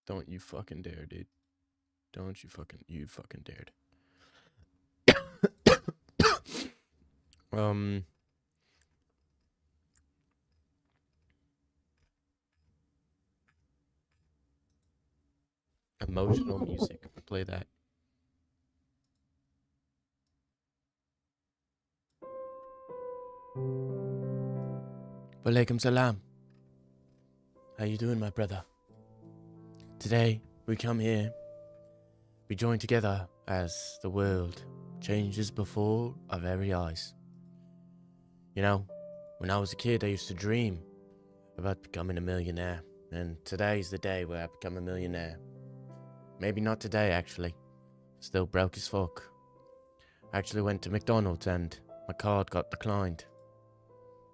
Don't you fucking dare, dude. Don't you fucking dared. um Emotional music. Play that. Walaikum salam. How you doing, my brother? Today we come here. We join together as the world changes before our very eyes. You know, when I was a kid, I used to dream about becoming a millionaire. And today's the day where I become a millionaire. Maybe not today, actually. Still broke as fuck. I actually went to McDonald's and my card got declined.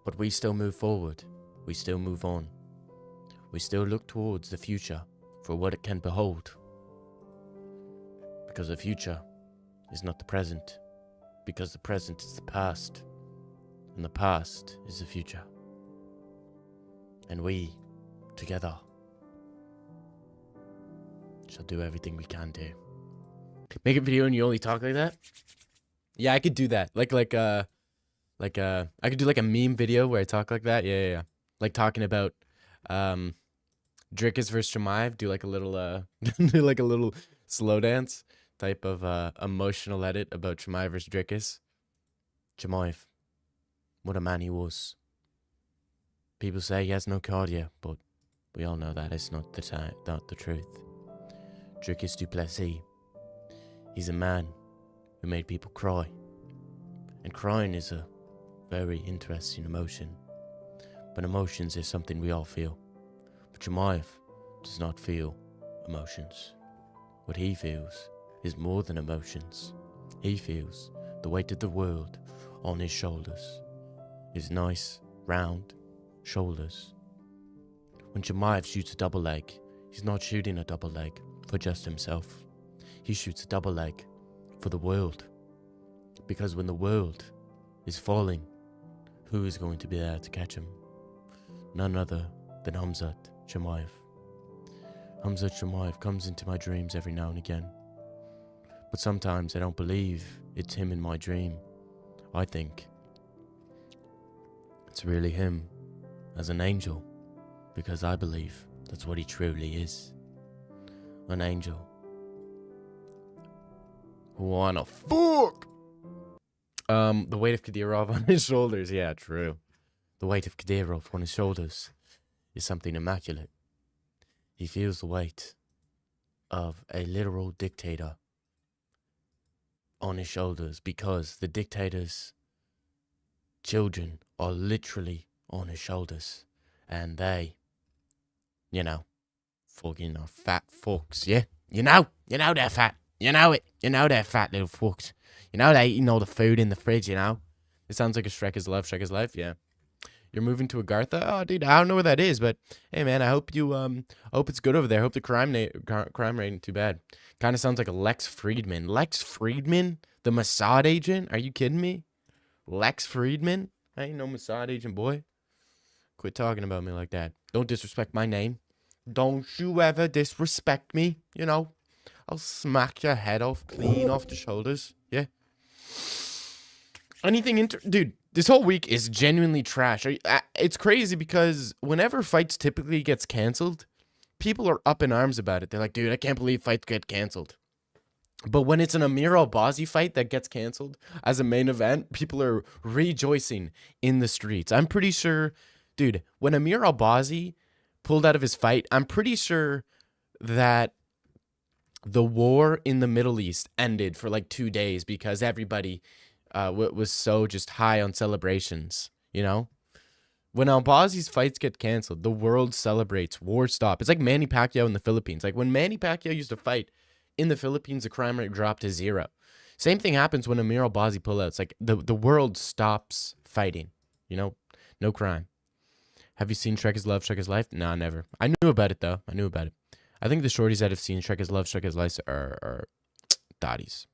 But we still move forward. We still move on. We still look towards the future for what it can behold. Because the future is not the present. Because the present is the past. And the past is the future. And we, together, shall do everything we can do. Make a video and you only talk like that? Yeah, I could do that. I could do like a meme video where I talk like that. Yeah. Like talking about Drickus versus Jemive. Do like a little do like a little slow dance type of emotional edit about Jemive versus Drickus. Jemive, what a man he was. People say he has no cardio, but we all know that it's not the truth. Drickus du Plessis, he's a man who made people cry. And crying is a very interesting emotion. But emotions is something we all feel. But Jemive does not feel emotions. What he feels is more than emotions. He feels the weight of the world on his shoulders. His nice, round shoulders. When Jemive shoots a double leg, he's not shooting a double leg for just himself. He shoots a double leg for the world. Because when the world is falling, who is going to be there to catch him? None other than Hamzat Jemive. Hamzat Jemive comes into my dreams every now and again. But sometimes I don't believe it's him in my dream. I think it's really him as an angel. Because I believe that's what he truly is. An angel. Who wanna fuck? The weight of Kadyrov on his shoulders. Yeah, true. The weight of Kadyrov on his shoulders is something immaculate. He feels the weight of a literal dictator on his shoulders because the dictator's children are literally on his shoulders. And they, fucking are fat fucks, yeah? You know they're fat. You know it. You know they're fat little fucks. You know they eating all the food in the fridge, you know? It sounds like a Shrek is Love, Shrek is Life, yeah. You're moving to Agartha? Oh, dude, I don't know where that is, but hey, man, I hope it's good over there. I hope the crime rate ain't too bad. Kind of sounds like a Lex Friedman. Lex Friedman? The Mossad agent? Are you kidding me? Lex Friedman? I ain't no Mossad agent, boy. Quit talking about me like that. Don't disrespect my name. Don't you ever disrespect me, I'll smack your head off clean off the shoulders, yeah? Anything dude, this whole week is genuinely trash. It's crazy because whenever fights typically gets canceled, people are up in arms about it. They're like, dude, I can't believe fights get canceled. But when it's an Amir Albazi fight that gets canceled as a main event, people are rejoicing in the streets. I'm pretty sure, dude, when Amir Albazi pulled out of his fight, I'm pretty sure that the war in the Middle East ended for like 2 days because everybody was so just high on celebrations, When Albazi's fights get canceled, the world celebrates. War stop. It's like Manny Pacquiao in the Philippines. Like when Manny Pacquiao used to fight in the Philippines, the crime rate dropped to 0. Same thing happens when Amir Albazi pull out. It's like the world stops fighting, no crime. Have you seen Shrek is Love, Shrek is Life? Nah, never. I knew about it, though. I think the shorties that have seen Shrek is Love, Shrek is Life are daddies.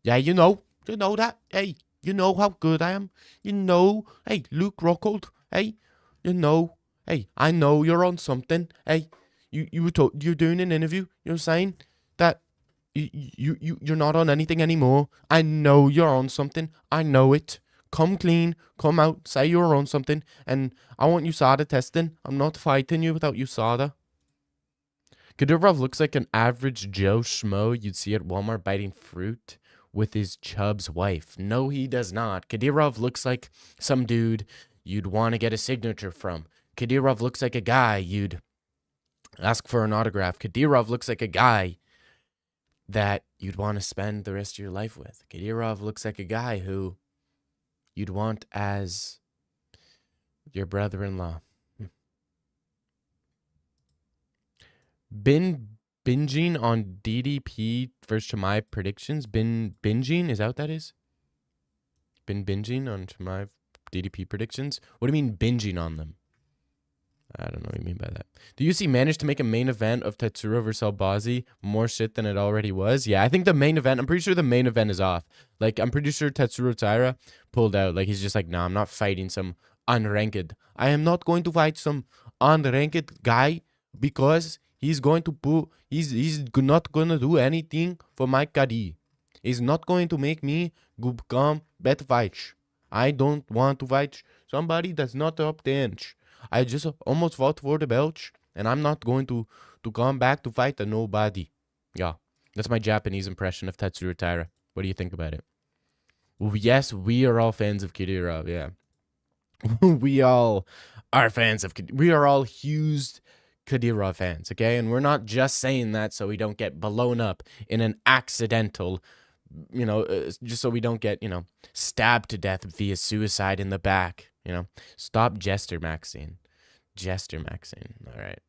Yeah, you know that. Hey, you know how good I am. Hey, Luke Rockhold. Hey, hey, I know you're on something. Hey, You were told you're doing an interview. You're saying that you're not on anything anymore. I know you're on something. I know it. Come clean. Come out. Say you're on something. And I want USADA testing. I'm not fighting you without USADA. Kadyrov looks like an average Joe Schmo you'd see at Walmart biting fruit with his chub's wife. No, he does not. Kadyrov looks like some dude you'd want to get a signature from. Kadyrov looks like a guy you'd ask for an autograph. Kadyrov looks like a guy that you'd want to spend the rest of your life with. Kadyrov looks like a guy who you'd want as your brother-in-law. Been binging on DDP versus Chimaev predictions. Been binging? Is that what that is? Been binging on Chimaev DDP predictions? What do you mean binging on them? I don't know what you mean by that. Do you see managed to make a main event of Tetsuro versus Albazi more shit than it already was? Yeah, I think the main event, I'm pretty sure the main event is off. Like, I'm pretty sure Tetsuro Taira pulled out. Like, he's just like, nah, I'm not fighting some unranked. I am not going to fight some unranked guy because he's going to put, he's not going to do anything for my career. He's not going to make me become better fight. I don't want to fight somebody that's not up the inch. I just almost fought for the belt, and I'm not going to come back to fight a nobody. Yeah, that's my Japanese impression of Tetsuro Taira. What do you think about it? Well, yes, we are all fans of Kadyrov, yeah. We all are fans of Kadyrov. We are all huge Kadyrov fans, okay? And we're not just saying that so we don't get blown up in an accidental, just so we don't get, stabbed to death via suicide in the back. Stop Jester Maxine. Jester Maxine. All right.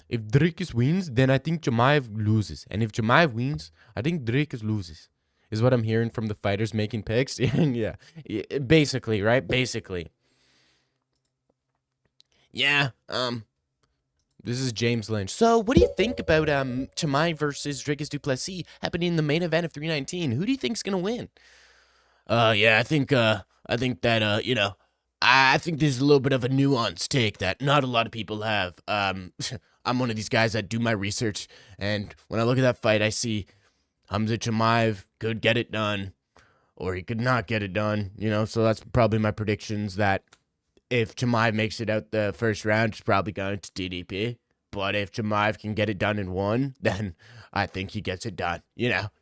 If Dricus wins, then I think Chimaev loses. And if Chimaev wins, I think Dricus loses. Is what I'm hearing from the fighters making picks. Yeah. Basically, right? Basically. Yeah. This is James Lynch. So, what do you think about Chimaev versus Dricus du Plessis happening in the main event of 319? Who do you think's gonna win? Yeah, I think that, I think there's a little bit of a nuanced take that not a lot of people have. I'm one of these guys that do my research, and when I look at that fight, I see Hamza Chimaev could get it done, or he could not get it done, so that's probably my predictions that if Chimaev makes it out the first round, it's probably going to DDP. But if Chimaev can get it done in one, then I think he gets it done,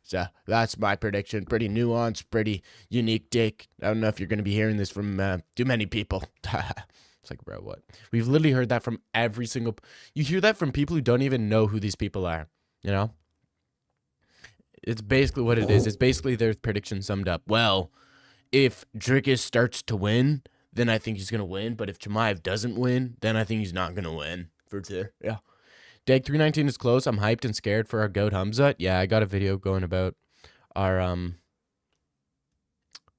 So that's my prediction. Pretty nuanced, pretty unique take. I don't know if you're going to be hearing this from too many people. It's like, bro, what? We've literally heard that from every single... You hear that from people who don't even know who these people are, It's basically what it is. It's basically their prediction summed up. Well, if Dricus starts to win, then I think he's going to win. But if Chimaev doesn't win, then I think he's not going to win. For sure. Yeah. Dag 319 is close. I'm hyped and scared for our goat Hamza. Yeah, I got a video going about our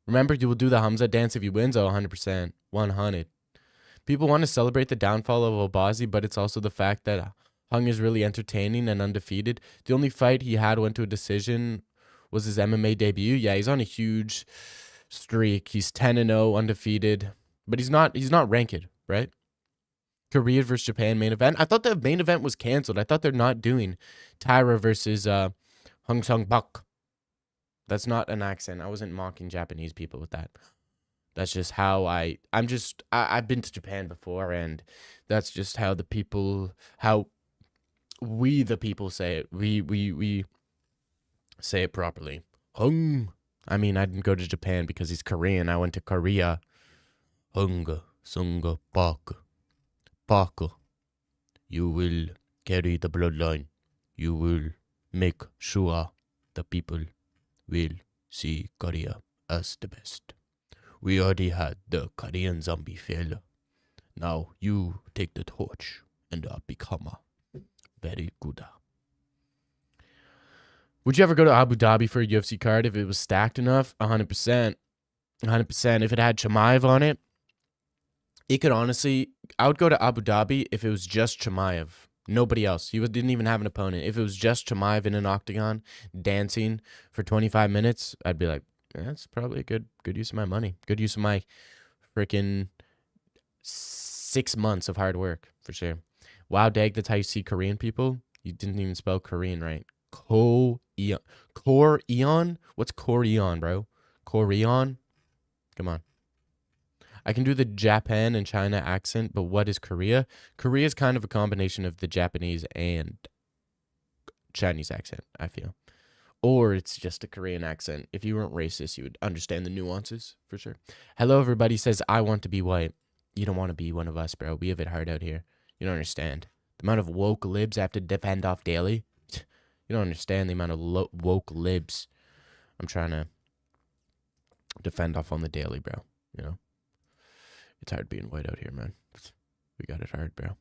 remember, you will do the Hamza dance if he wins. Oh, 100%. 100. People want to celebrate the downfall of Albazi, but it's also the fact that Hung is really entertaining and undefeated. The only fight he had went to a decision was his MMA debut. Yeah, he's on a huge streak. He's 10-0 undefeated, but he's not ranked, right? Korea versus Japan main event. I thought the main event was canceled. I thought they're not doing Taira versus Hung Sung Bak. That's not an accent. I wasn't mocking Japanese people with that. That's just how I've been to Japan before, and that's just how we the people say it. We say it properly. Hung. I mean, I didn't go to Japan because he's Korean. I went to Korea. Hung Sung Bak. Parker, you will carry the bloodline. You will make sure the people will see Korea as the best. We already had the Korean zombie failure. Now you take the torch and become a very good. Would you ever go to Abu Dhabi for a UFC card if it was stacked enough? 100%. 100%. If it had Chimaev on it, it could honestly, I would go to Abu Dhabi if it was just Chimaev. Nobody else. He didn't even have an opponent. If it was just Chimaev in an octagon dancing for 25 minutes, I'd be like, that's probably a good use of my money. Good use of my freaking 6 months of hard work, for sure. Wow, Dag, that's how you see Korean people? You didn't even spell Korean right. Ko-eon. Korean? What's Korean, bro? Korean? Come on. I can do the Japan and China accent, but what is Korea? Korea is kind of a combination of the Japanese and Chinese accent, I feel. Or it's just a Korean accent. If you weren't racist, you would understand the nuances, for sure. Hello, everybody says, I want to be white. You don't want to be one of us, bro. We have it hard out here. You don't understand. The amount of woke libs I have to defend off daily. You don't understand the amount of woke libs I'm trying to defend off on the daily, bro. You know? It's hard being white out here, man. We got it hard, bro.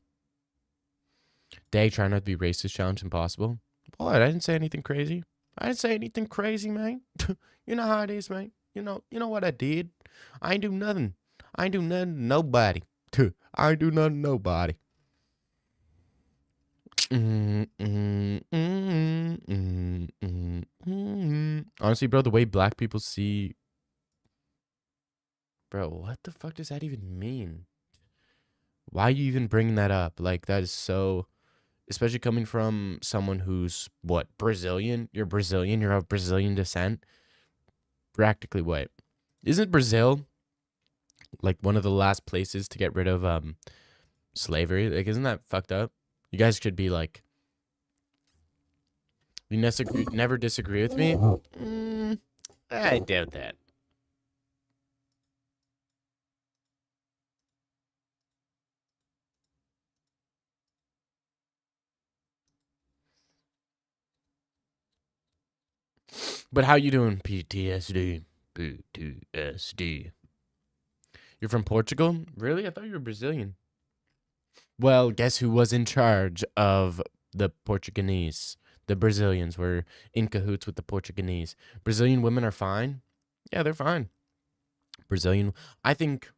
Day, try not to be racist, challenge impossible. What? I didn't say anything crazy. I didn't say anything crazy, man. You know how it is, man. You know what I did. I ain't do nothing. I ain't do nothing to nobody. I ain't do nothing to nobody. Honestly, bro, the way black people see... Bro, what the fuck does that even mean? Why are you even bringing that up? Like, that is so... Especially coming from someone who's, what, Brazilian? You're Brazilian? You're of Brazilian descent? Practically white. Isn't Brazil, like, one of the last places to get rid of slavery? Like, isn't that fucked up? You guys should be like... You never disagree with me? I doubt that. But how you doing, PTSD? PTSD. You're from Portugal? Really? I thought you were Brazilian. Well, guess who was in charge of the Portuguese? The Brazilians were in cahoots with the Portuguese. Brazilian women are fine. Yeah, they're fine. I think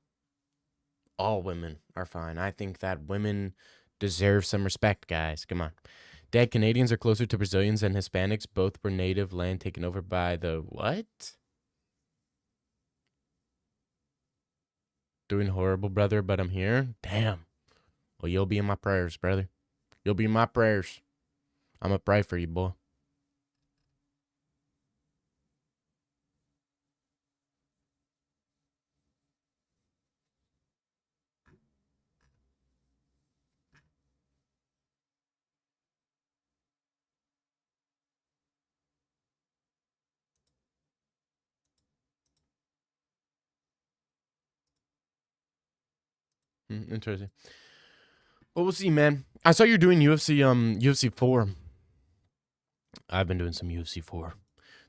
all women are fine. I think that women deserve some respect, guys. Come on. Dad, Canadians are closer to Brazilians than Hispanics. Both were native land taken over by the what? Doing horrible, brother, but I'm here. Damn. Well, you'll be in my prayers, brother. You'll be in my prayers. I'm going to pray for you, boy. Interesting. Well, we'll see, man. I saw you're doing UFC 4. I've been doing some UFC 4.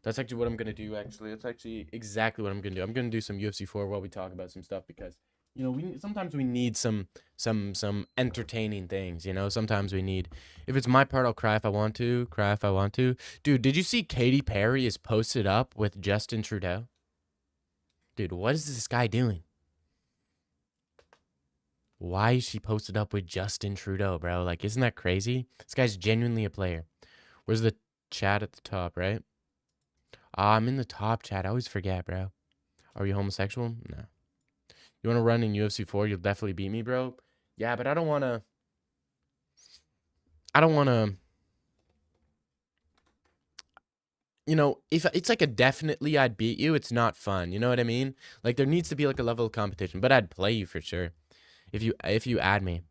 That's actually what I'm going to do, actually. That's actually exactly what I'm going to do. I'm going to do some UFC 4 while we talk about some stuff because, you know, sometimes we need some entertaining things, you know? Sometimes we need... If it's my part, I'll cry if I want to. Cry if I want to. Dude, did you see Katy Perry is posted up with Justin Trudeau? Dude, what is this guy doing? Why is she posted up with Justin Trudeau, bro? Like, isn't that crazy? This guy's genuinely a player. Where's the chat at the top, right? I'm in the top chat. I always forget, bro. Are you homosexual? No. You want to run in UFC 4? You'll definitely beat me, bro. Yeah, but I don't want to... You know, if it's like a definitely I'd beat you, it's not fun. You know what I mean? Like, there needs to be like a level of competition. But I'd play you for sure. If you add me.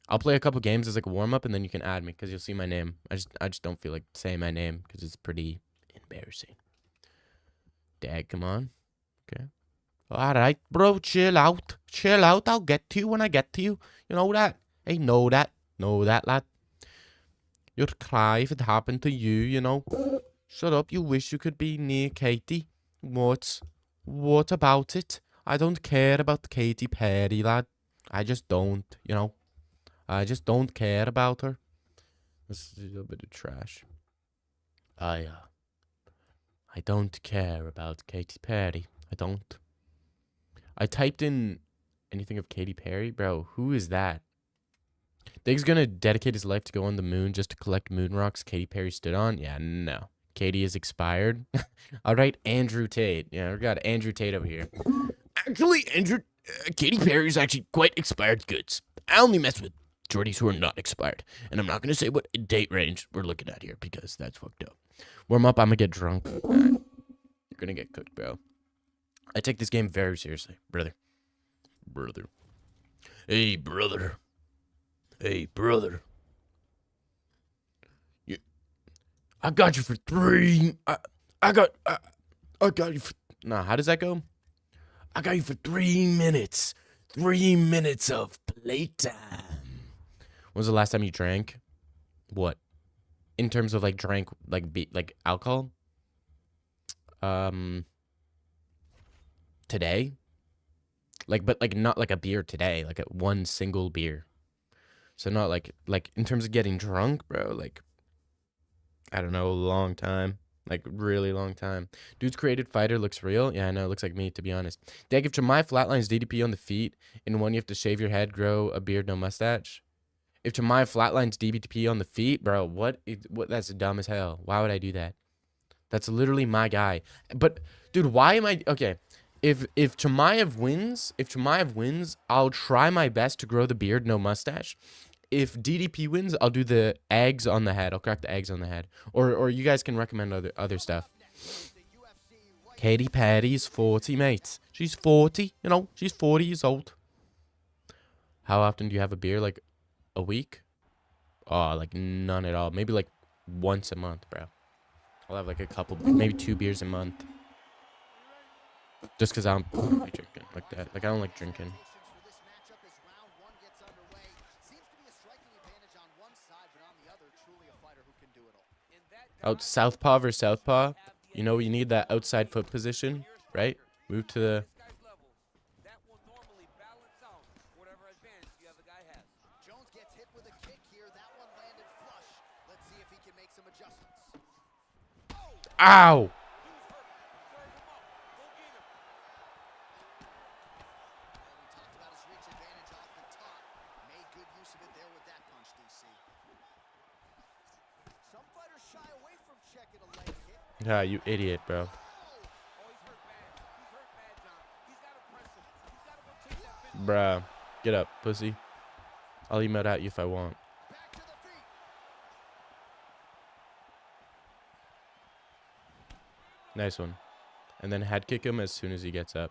I'll play a couple games as like a warm-up, and then you can add me because you'll see my name. I just don't feel like saying my name because it's pretty embarrassing. Dad, come on. Okay. All right, bro, chill out. Chill out. I'll get to you when I get to you. You know that? Hey, know that. Know that, lad. You'd cry if it happened to you, you know. Shut up. You wish you could be near Katie. What about it? I don't care about Katy Perry, lad. I just don't, you know. I just don't care about her. This is a little bit of trash. I don't care about Katy Perry. I don't. I typed in anything of Katy Perry. Bro, who is that? Dig's gonna dedicate his life to go on the moon just to collect moon rocks Katy Perry stood on? Yeah, no. Katy is expired. All right, Andrew Tate. Yeah, we got Andrew Tate over here. Actually, Katy Perry is actually quite expired goods. I only mess with Jordies who are not expired. And I'm not going to say what date range we're looking at here because that's fucked up. Warm up, I'm going to get drunk. Right. You're going to get cooked, bro. I take this game very seriously, brother. Brother. Hey, brother. Hey, brother. I got you for 3. I got you for... Nah, how does that go? I got you for 3 minutes. 3 minutes of playtime. When was the last time you drank? What? In terms of like drank like alcohol? Today? But not like a beer today, like one single beer. So not like in terms of getting drunk, bro, like I don't know, a long time. Like, really long time. Dude's created fighter looks real. Yeah, I know. It looks like me, to be honest. Dag, if Jemai flatlines DDP on the feet, in one you have to shave your head, grow a beard, no mustache. If Jemai flatlines DDP on the feet, bro, what? That's dumb as hell. Why would I do that? That's literally my guy. But, dude, why am I... Okay, if Chimaev wins, I'll try my best to grow the beard, no mustache. If DDP wins, I'll do the eggs on the head. I'll crack the eggs on the head. Or you guys can recommend other stuff. Katy Perry's 40, mate. She's 40, you know. She's 40 years old. How often do you have a beer? Like, a week? Oh, like, none at all. Maybe, like, once a month, bro. I'll have, like, a couple, maybe 2 beers a month. Just because I don't like drinking like that. Like, I don't like drinking. Out southpaw versus southpaw. You know, you need that outside foot position, right? Move to the... Ow! Yeah, you idiot, bro. Bruh. Get up, pussy. I'll emote at you if I want. Nice one. And then head kick him as soon as he gets up.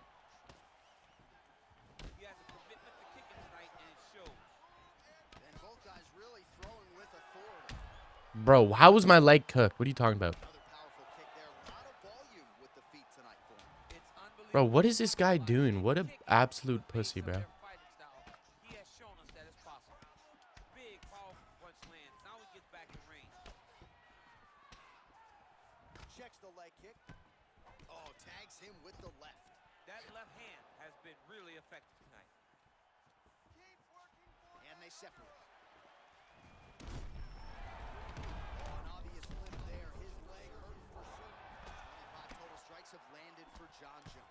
Bro, how was my leg cooked? What are you talking about? Bro, what is this guy doing? What an absolute pussy, bro. Checks the leg kick. Oh, tags him with the left. That left hand has been really effective tonight. And they separate. Oh, an obvious flip there. His leg hurting for sure. 25 total strikes have landed for John Jones.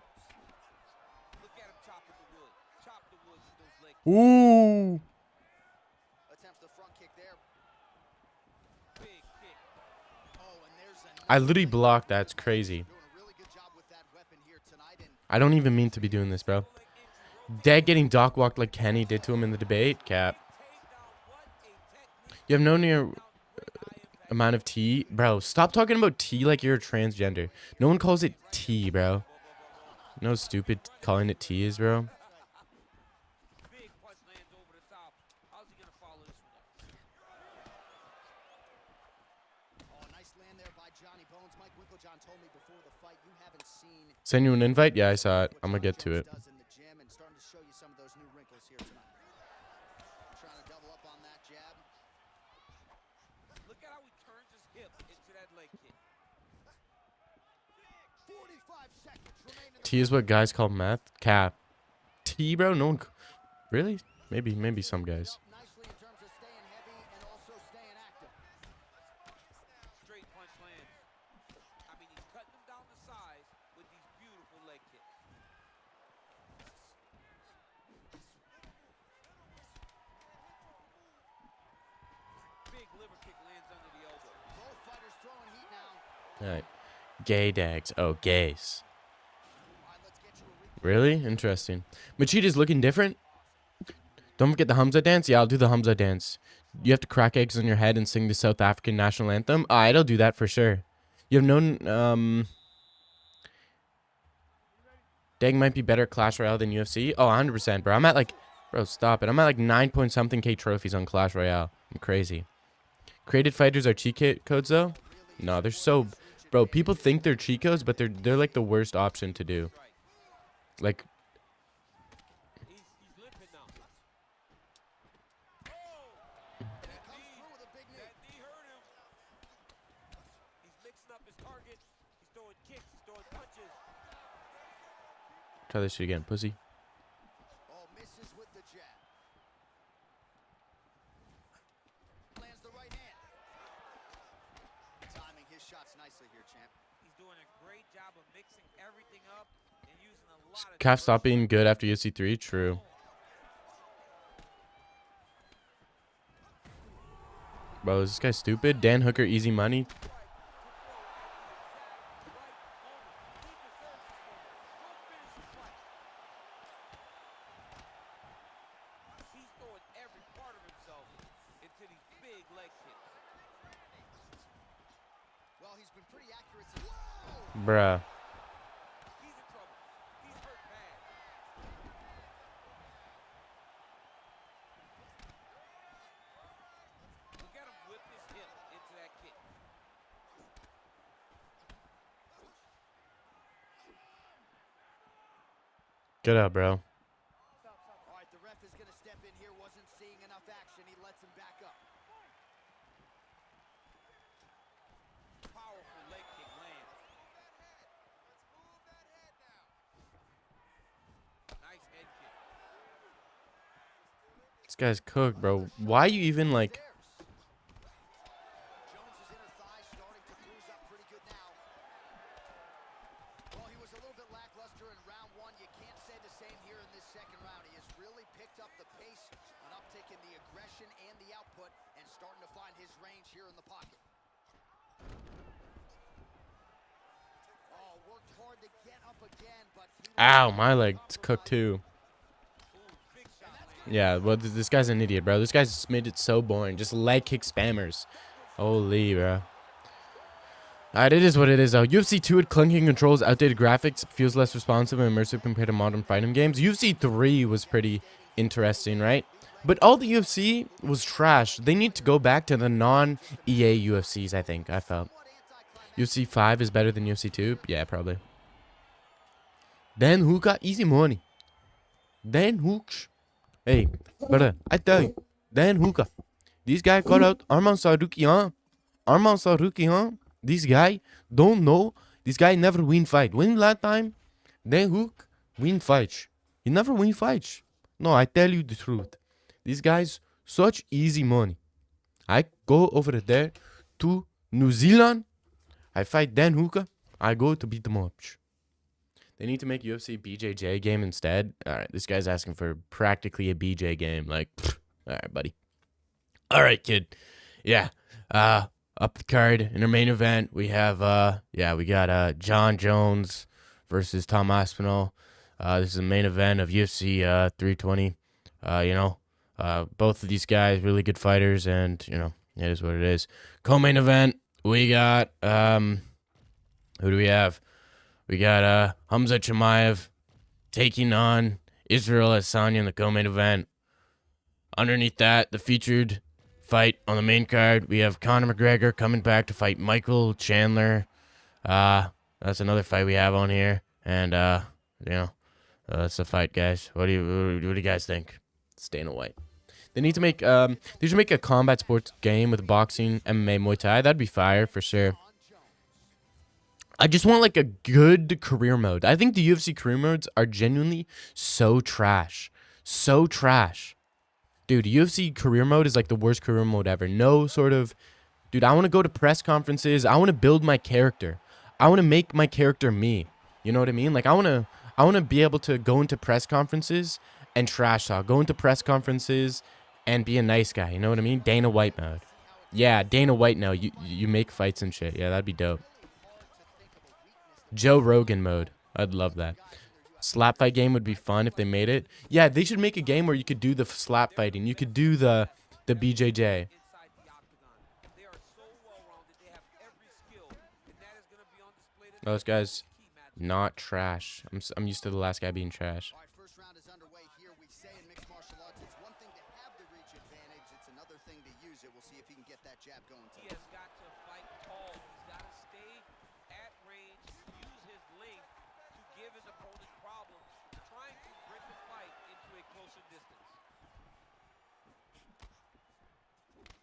Look at him chopping the wood. Chop the wood with those legs. Ooh. Attempts the front kick there. Big kick. Oh, and there's I literally blocked that. It's crazy. I don't even mean to be doing this, bro. Dead getting dock walked like Kenny did to him in the debate. Cap. You have no near amount of tea. Bro, stop talking about tea like you're a transgender. No one calls it tea, bro. No stupid calling it tea is, bro. Send you an invite? Yeah, I saw it. I'm gonna get to it. T is what guys call meth? Cap. T, bro? No one... Really? Maybe some guys. Alright. Gay dags. Oh, gays. Really? Interesting. Machida's looking different. Don't forget the Hamza dance. Yeah, I'll do the Hamza dance. You have to crack eggs on your head and sing the South African national anthem. Alright, I'll do that for sure. You have known, Dag might be better at Clash Royale than UFC. Oh, 100%, bro. I'm at like, bro, stop it. I'm at like 9 point something K trophies on Clash Royale. I'm crazy. Created fighters are cheat codes though? No, they're so, bro. People think they're cheat codes, but they're like the worst option to do. Like, try this shit again, pussy. Oh, misses with the jab. Lands the right hand. Timing his shots nicely here, champ. He's doing a great job of mixing everything up and using a lot of Calf stop being good after UFC 3. True. Bro, is this guy stupid? Dan Hooker, easy money. He's throwing every part of himself into these big leg kicks. Well, he's been pretty accurate. Whoa! Bruh. He's in trouble. He's hurt bad. Look at him whip his hip into that kick. Get up, bro. All right, the ref is going to step in here. Wasn't seeing enough action. He lets him back up. Powerful leg kick lands. Nice head kick. This guy's cooked, bro. Why you even like... Jones's inner thigh starting to bruise up pretty good now. Well, he was a little bit lackluster in round one. You can't say the same here in this second round. He has really picked up the pace, an uptick in the aggression and the output, and starting to find his range here in the pocket. Oh, worked hard to get up again, but Ow, my leg's cooked too. Yeah, well, this guy's an idiot, bro. This guy's made it so boring. Just leg kick spammers. Holy, bro. Alright, it is what it is, though. UFC 2 had clunking controls, outdated graphics, feels less responsive and immersive compared to modern fighting games. UFC 3 was pretty interesting, right? But all the UFC was trash. They need to go back to the non-EA UFCs, I think, I felt. UFC 5 is better than UFC 2? Yeah, probably. Dan Hooker, easy money. Dan Hooks. Hey, brother, I tell you, Dan Hooker. This guy called out Arman Sarukian. Arman Sarukian. This guy don't know. This guy never win fight. When last time, Dan Hook win fights. He never win fights. No, I tell you the truth. This guy's such easy money. I go over there to New Zealand. I fight Dan Hooker. I go to beat them up. They need to make UFC BJJ game instead. All right, this guy's asking for practically a BJ game. Like, pfft. All right, buddy. All right, kid. Yeah. Up the card in our main event, we have we got John Jones versus Tom Aspinall. This is the main event of UFC 320. Both of these guys really good fighters, and it is what it is. Co-main event, we got who do we have? We got Hamza Chimaev taking on Israel Adesanya in the co-main event. Underneath that, the featured fight on the main card, we have Conor McGregor coming back to fight Michael Chandler. That's another fight we have on here, and that's the fight, guys. What do you guys think? It's Dana White. They need to make they should make a combat sports game with boxing, MMA, Muay Thai. That'd be fire for sure. I just want like a good career mode. I think the UFC career modes are genuinely so trash. So trash. Dude, UFC career mode is like the worst career mode ever. No sort of... Dude, I want to go to press conferences. I want to build my character. I want to make my character me. You know what I mean? Like, I want to be able to go into press conferences and trash talk. Go into press conferences and be a nice guy. You know what I mean? Dana White mode. Yeah, Dana White now. You make fights and shit. Yeah, that'd be dope. Joe Rogan mode. I'd love that. slap fight game would be fun if they made it. Yeah, they should make a game where you could do the slap fighting. You could do the BJJ. Inside the octagon. They are so well-rounded. They have every skill, and that is going to be on display tonight Those in this guys key matchup. not trash. I'm used to the last guy being trash. All right, first round is underway here. We say in mixed martial arts, it's one thing to have the reach advantage. It's another thing to use it. We'll see if he can get that jab going He tonight. has got to fight tall. He's got to stay at range, use his length to give his opponent problems, trying to bring the fight into a closer distance.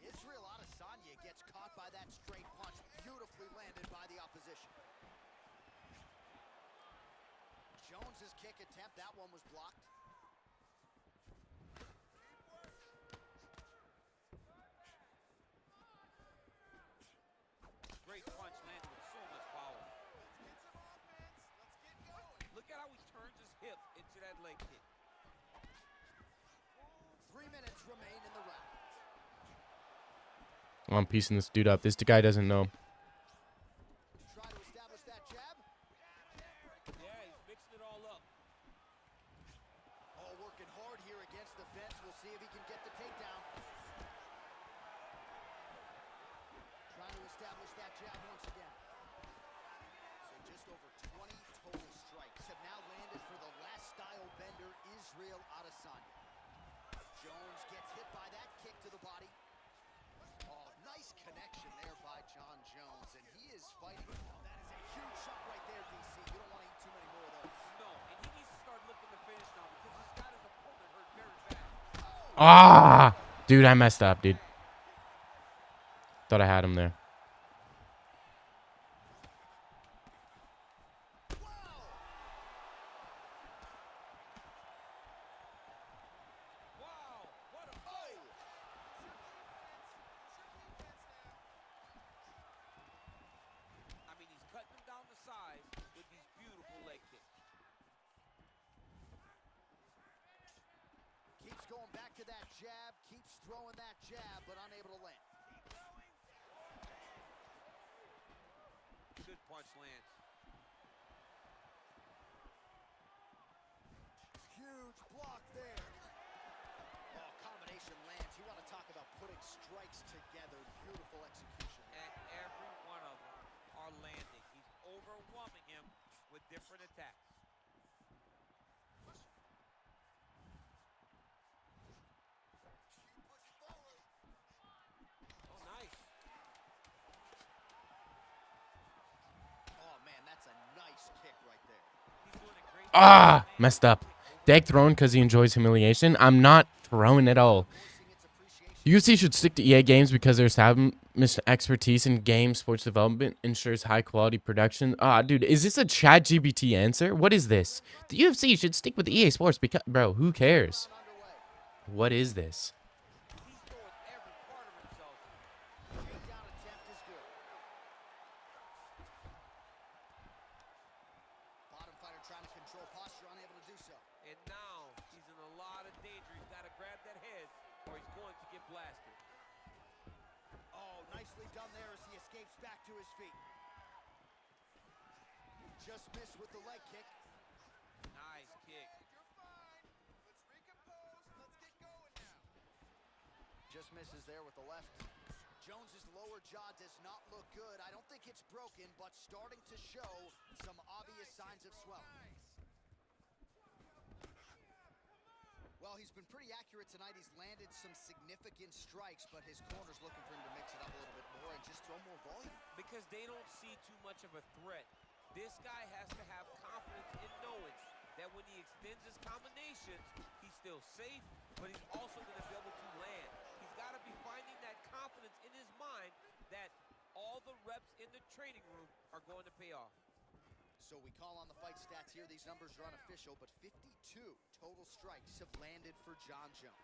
Israel Adesanya gets caught by that straight punch, beautifully landed by the opposition. Jones's kick attempt, that one was blocked. Great punch landed with so much power. Look at how he turns his hip into that leg kick. 3 minutes remain in the round. I'm piecing this dude up. This guy doesn't know. Try to establish that jab. Yeah, he's mixing it all up. All working hard here against the fence. We'll see if he can get the takedown. Trying to establish that jab once again. So just over 20 total strikes have now landed for the last style bender, Israel Adesanya. Jones gets hit by that kick to the body. Oh, nice connection there by John Jones, and he is fighting. Oh, that is a huge shot right there, DC. You don't want to eat too many more of those. No, and he needs to start looking to finish now because he's got his opponent hurt very bad. Ah, dude, I messed up, dude. Thought I had him there. Wow, what a fight! I mean, he's cutting him down to size with these beautiful leg kicks. Keeps going back to that jab, keeps throwing that jab, but unable to land. Good punch lands. Huge block there. Oh, combination lands. You want to talk about putting strikes together. Beautiful execution. And every one of them are landing. He's overwhelming him with different attacks. Oh, nice. Oh, man, that's a nice kick right there. He's doing a great Ah, messed up. Dag thrown because he enjoys humiliation. I'm not throwing at all. Voicing its appreciation. UFC should stick to EA games because their established expertise in game sports development ensures high quality production. Ah, dude, is this a ChatGPT answer? What is this? The UFC should stick with EA Sports because, bro, who cares? Underway. What is this? He's throwing every part of himself. Takedown attempt is good. Bottom fighter trying to control posture, unable to do so. And now he's in a lot of danger. He's got to grab that head or he's going to get blasted. Oh, nicely done there as he escapes back to his feet. Just missed with the leg kick. Nice kick. You're fine. Let's recompose. Let's get going now. Just misses there with the left. Jones's lower jaw does not look good. I don't think it's broken, but starting to show some obvious signs of swelling. Well, he's been pretty accurate tonight. He's landed some significant strikes, but his corner's looking for him to mix it up a little bit more and just throw more volume. Because they don't see too much of a threat. This guy has to have confidence in knowing that when he extends his combinations, he's still safe, but he's also going to be able to land. He's got to be finding that confidence in his mind that all the reps in the training room are going to pay off. So we call on the fight stats here. These numbers are unofficial, but 52 total strikes have landed for John Jones.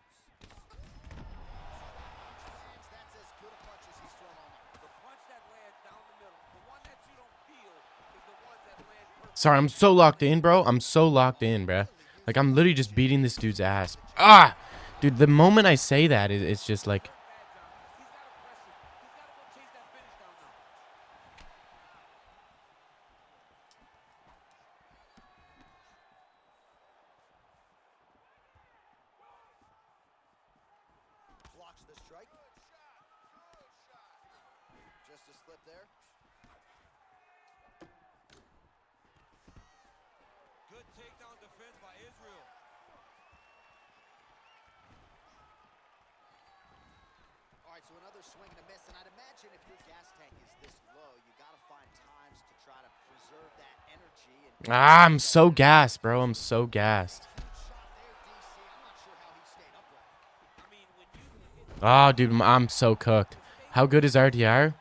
That's as good a punch as he's thrown all night. The punch that lands down the middle, the one that you don't feel, is the one that lands perfect. Sorry, I'm so locked in, bro. I'm so locked in, bro. Like, I'm literally just beating this dude's ass. Ah! Dude, the moment I say that, it's just like... He's got to press it. He's got to go chase that finish down now. Just a slip there. Good takedown defense by Israel. All right, so another swing and a miss, and I'd imagine if your gas tank is this low, you got to find times to try to preserve that energy. And I'm so gassed, bro. I'm so gassed. huge shot there, DC. I'm not sure how he stayed upright. I mean, when you Oh, dude, I'm so cooked. How good is RDR?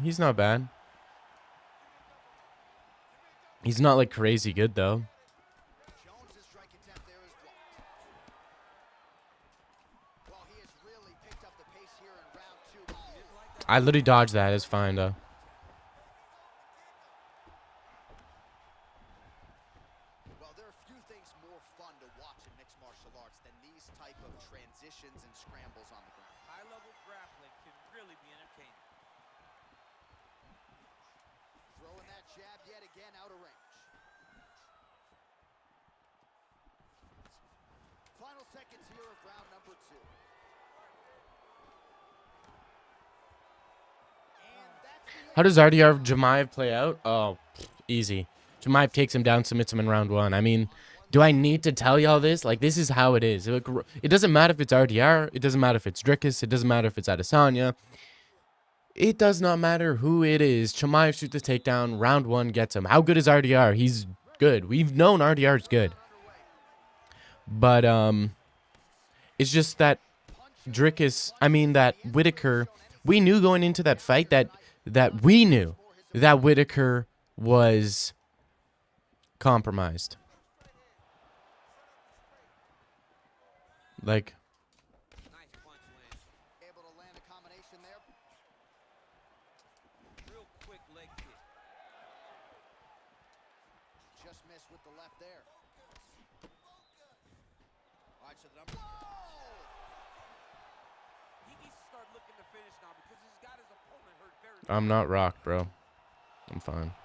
He's not bad. He's not like crazy good though. Jones' strike attempt there is blocked. Well, he has really picked up the pace here in round 2. I literally dodged that. It's fine though. Well, there are few things more fun to watch in mixed martial arts than these type of transitions and scrambles on the ground. high-level grappling can really be entertaining. Throwing that jab yet again out of range. Final seconds here of round number 2. And that's the How does RDR Jemaev play out? Oh, easy. Jemaev takes him down, submits him in round 1. I mean, do I need to tell y'all this? Like, this is how it is. It doesn't matter if it's RDR. It doesn't matter if it's Dricus. It doesn't matter if it's Adesanya. It does not matter who it is. Chimaev shoots the takedown. Round 1 gets him. How good is RDR? He's good. We've known RDR is good. But, it's just that that Whitaker, we knew going into that fight that we knew that Whitaker was compromised. Like, Nice punch lands. able to land a combination there. Real quick leg kick. Just missed with the left there. All right, so the number. He needs to start looking to finish now because he's got his opponent hurt very I'm not rocked, bro. I'm fine.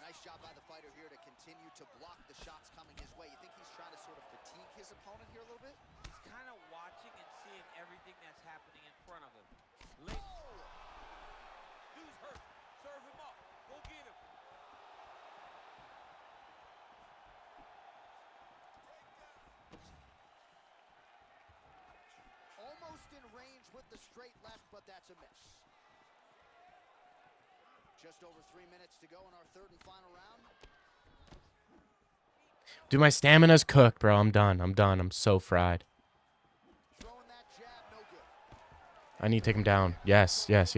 Nice job by the fighter here to continue to block the shots coming his way. You think he's trying to sort of fatigue his opponent here a little bit? He's kind of watching and seeing everything that's happening in front of him. Late. Dude's hurt. Serve him up. Go get him. Almost in range with the straight left, but that's a miss. Just over 3 minutes to go in our third and final round. Dude, my stamina's cooked, bro. I'm done. I'm so fried. Throwing that jab, no good. I need to take him down. Yes. No. Both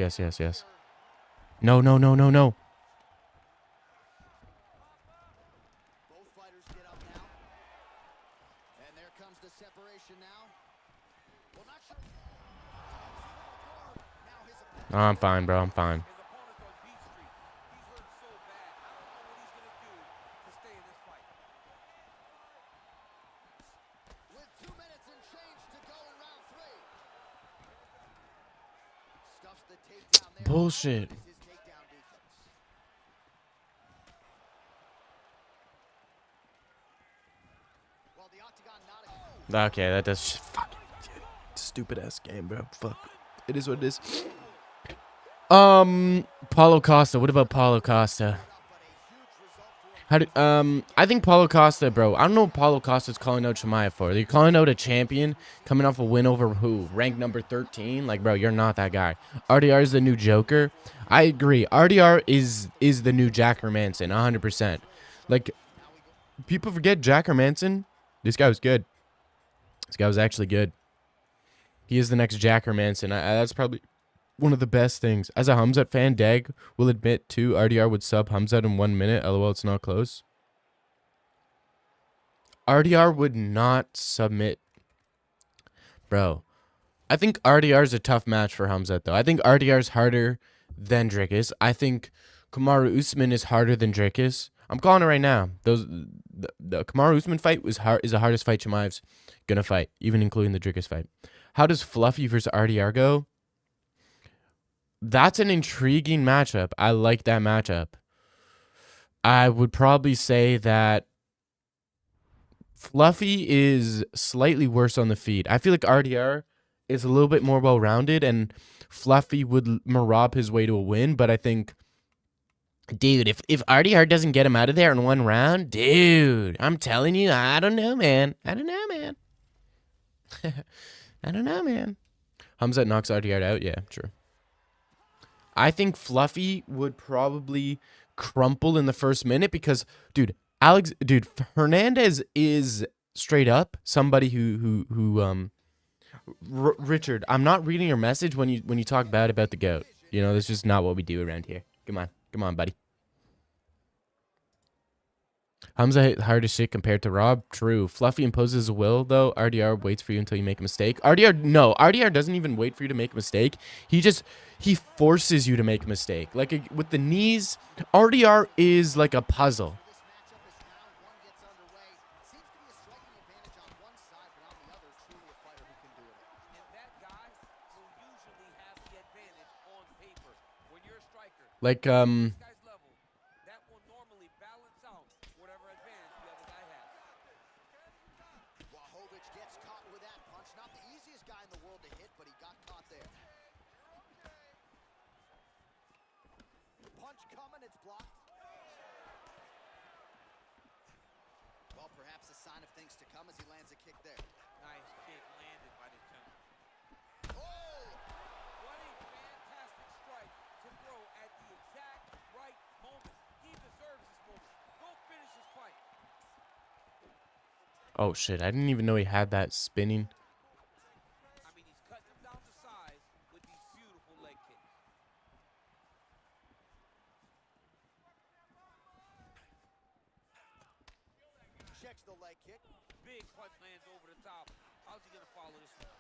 fighters get up now. And there comes the separation now. Well, not sure. Now his opponent. Oh, I'm fine, bro. I'm fine. His opponent's on beat street. He's hurt so bad. I don't know what he's going to do to stay in this fight. With 2 minutes and change to go in round 3. Stuffs the takedown there. Bullshit. Is his takedown defense. Well, the octagon not. Okay, that does fucking stupid ass game, bro. Fuck. It is what it is. Paulo Costa. What about Paulo Costa? How do I think Paulo Costa, bro. I don't know what Paulo Costa's calling out Chimaev for. They're calling out a champion coming off a win over who? Ranked number 13? Like, bro, you're not that guy. RDR is the new Joker. I agree. RDR is the new Jack Hermanson, 100%. Like, people forget Jack Hermanson. This guy was good. This guy was actually good. He is the next Jack Hermanson. That's probably one of the best things. As a Hamzat fan, Dag will admit too, RDR would sub Hamzat in 1 minute. LOL, it's not close. RDR would not submit. Bro, I think RDR is a tough match for Hamzat, though. I think RDR is harder than Dricus. I think Kamaru Usman is harder than Dricus. I'm calling it right now. The Kamaru Usman fight is the hardest fight Chimaev's gonna fight, even including the Dricus fight. How does Fluffy versus RDR go? That's an intriguing matchup. I like that matchup. I would probably say that Fluffy is slightly worse on the feet. I feel like RDR is a little bit more well-rounded, and Fluffy would rob his way to a win. But I think, dude, if RDR doesn't get him out of there in one round, dude, I'm telling you, I don't know, man. I don't know, man. I don't know, man. Hamzat knocks RDR out. Yeah, sure. I think Fluffy would probably crumple in the first minute because, dude, Hernandez is straight up somebody who Richard, I'm not reading your message when you talk bad about the GOAT. You know, that's just not what we do around here. Come on, buddy. Hamza hit hard as shit compared to Rob. True. Fluffy imposes a will, though. RDR waits for you until you make a mistake. RDR doesn't even wait for you to make a mistake. He forces you to make a mistake. Like with the knees, RDR is like a puzzle. Like Perhaps a sign of things to come as he lands a kick there. Nice kick landed by the gentleman. Oh! What a fantastic strike to throw at the exact right moment. He deserves this moment. Go finish his fight. oh shit, I didn't even know he had that spinning. I mean, he's cutting him down to size with these beautiful leg kicks. Checks the leg kick. Big punch lands over the top. How's he going to follow this one?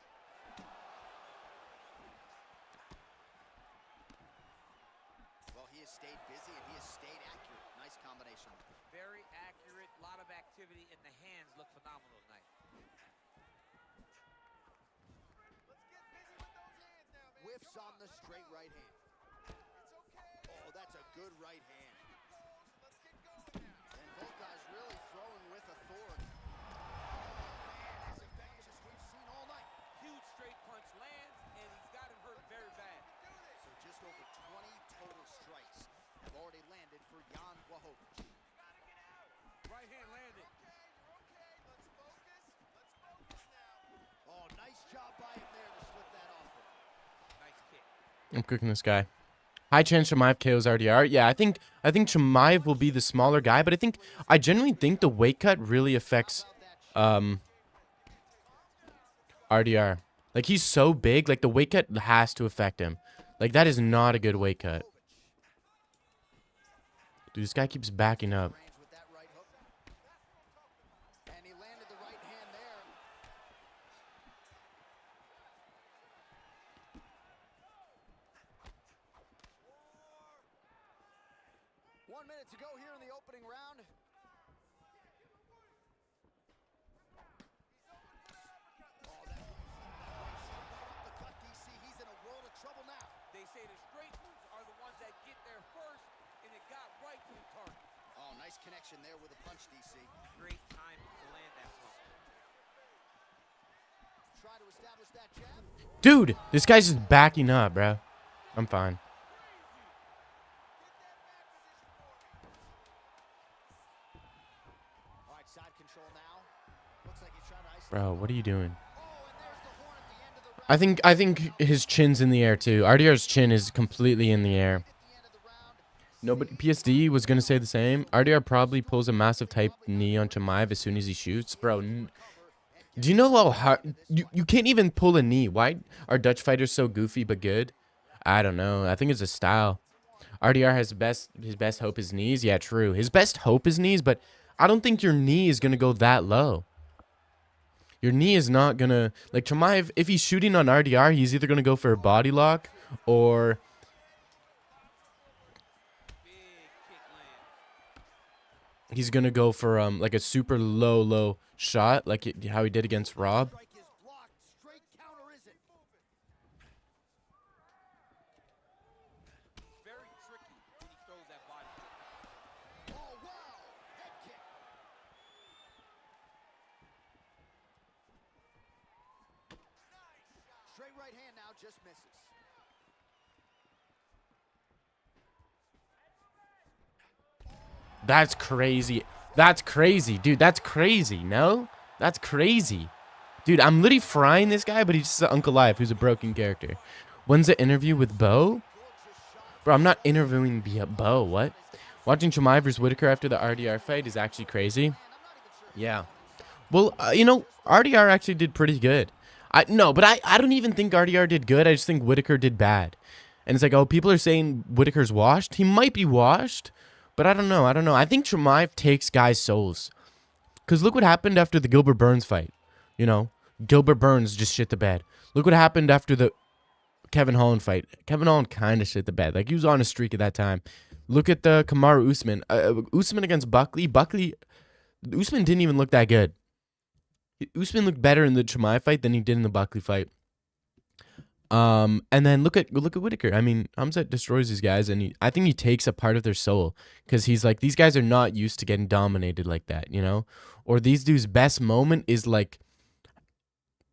Well, he has stayed busy and he has stayed accurate. Nice combination. Very accurate. A lot of activity, and the hands look phenomenal tonight. Whiffs on the straight right hand. Oh, that's a good right hand. And both guys really throwing with authority. As effective as we've seen all night. Huge straight punch lands, and he's got him hurt very bad. So just over 20 total strikes have already landed for Jan Blachowicz. Right hand landed. Oh, nice job by him there to slip that off him. Nice kick. I'm cooking this guy. High chance Chimaev KOs RDR. Yeah, I think Chimaev will be the smaller guy, but I genuinely think the weight cut really affects RDR. Like, he's so big, like the weight cut has to affect him. Like, that is not a good weight cut. Dude, this guy keeps backing up. With that right hook. And he landed the right hand there. One minute to go here in the opening round. Oh, that the cut, DC. He's in a world of trouble now. They say the straight moves are the ones that get there first, and it got right to the target. Oh, nice connection there with a punch, DC. Great time to land that punch. Try to establish that jab. Dude, this guy's just backing up, bro. I'm fine. All right, side control now. Looks like he's trying to isolate. Bro, what are you doing? Oh, and there's the horn at the end of the round. I think his chin's in the air too. RDR's chin is completely in the air. At the end of the round. Nobody, PSD was gonna say the same. RDR probably pulls a massive type knee on Chimaev as soon as he shoots, bro. Do you know how hard you can't even pull a knee? Why are Dutch fighters so goofy but good? I don't know. I think it's a style. RDR has his best hope is knees. Yeah, true. His best hope is knees, but I don't think your knee is gonna go that low. Your knee is not gonna, like, Chimaev, if he's shooting on RDR, he's either gonna go for a body lock or he's gonna go for like a super low shot, like how he did against Rob. Strike is blocked. Straight counter is it? Very tricky when he throws that body. Oh, wow. Head kick. Straight Straight right hand now, just misses. That's crazy. That's crazy, dude. That's crazy. No? That's crazy. Dude, I'm literally frying this guy, but he's just Uncle Live, who's a broken character. When's the interview with Bo? Bro, I'm not interviewing Bo. What? Watching Chimaev versus Whitaker after the RDR fight is actually crazy. Yeah. Well, you know, RDR actually did pretty good. I don't even think RDR did good. I just think Whitaker did bad. And it's like, oh, people are saying Whitaker's washed. He might be washed, but I don't know. I don't know. I think Chimaev takes guys' souls. Because look what happened after the Gilbert Burns fight. You know, Gilbert Burns just shit the bed. Look what happened after the Kevin Holland fight. Kevin Holland kind of shit the bed. Like, he was on a streak at that time. Look at the Kamaru Usman. Usman against Buckley. Usman didn't even look that good. Usman looked better in the Chimaev fight than he did in the Buckley fight. And then look at Whitaker. I mean, Hamzat destroys these guys, and I think he takes a part of their soul because he's like, these guys are not used to getting dominated like that, you know? Or these dudes' best moment is like